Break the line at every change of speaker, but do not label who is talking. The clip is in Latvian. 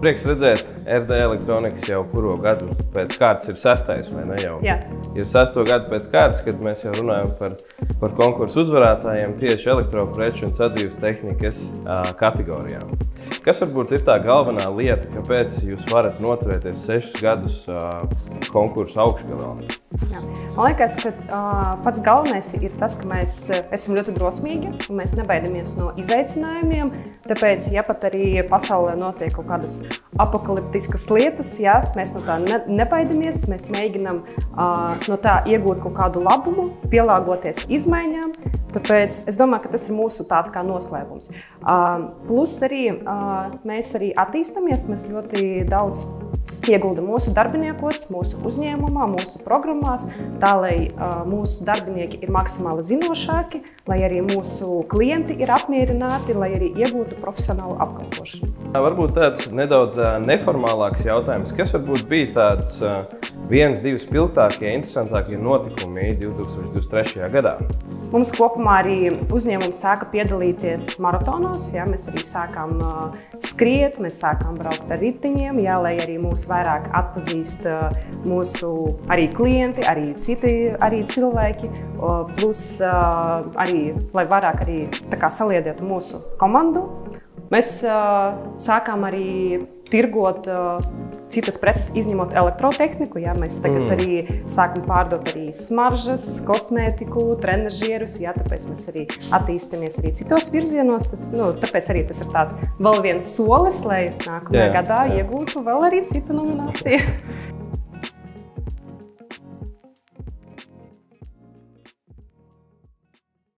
Prieks redzēt, RD Elektronikas jau kuro gadu pēc kārtas ir 6. vai ne jau?
Jā.
Ir 6. gadu pēc kārtas, kad mēs jau runājam par konkursu uzvarētājiem tieši elektropreču un sadzīves tehnikas kategorijām. Kas varbūt ir tā galvenā lieta, kāpēc jūs varat noturēties 6 gadus konkursu augšgalā?
Jā. Man liekas, ka pats galvenais ir tas, ka mēs esam ļoti drosmīgi un mēs nebaidamies no izaicinājumiem. Tāpēc, ja pat arī pasaulē notiek kaut kādas apokaliptiskas lietas, ja, mēs no tā nebaidamies, mēs mēģinam no tā iegūt kaut kādu labumu, pielāgoties izmaiņām. Tāpēc es domāju, ka tas ir mūsu tāds kā noslēpums. Plus arī mēs arī attīstamies, mēs ļoti daudz ieguldam mūsu darbiniekos, mūsu uzņēmumā, mūsu programmās, tā lai mūsu darbinieki ir maksimāli zinošāki, lai arī mūsu klienti ir apmierināti, lai arī iegūtu profesionālu apkalpošanu.
Varbūt tāds nedaudz neformālāks jautājums. Kas varbūt bija tāds 1-2 spilgtākie, interesantākie notikumi 2023. gadā?
Mums kopumā arī uzņēmums sāka piedalīties maratonos, ja, mēs arī sākām skriet, mēs sākām braukt ar riteņiem, ja, lai arī mūs vairāk atpazīst mūsu arī klienti, arī citi arī cilvēki, plus arī, lai vairāk arī tā kā saliedētu mūsu komandu. Mēs sākām arī tirgot citas preces, izņemot elektrotehniku. Ja? Mēs tagad arī sākam pārdot arī smaržas, kosmētiku, trenažierus, ja? Tāpēc mēs arī attīstamies arī citos virzienos. Tāpēc arī tas ir tāds vēl viens solis, lai nākamajā gadā iegūtu vēl arī citu nomināciju.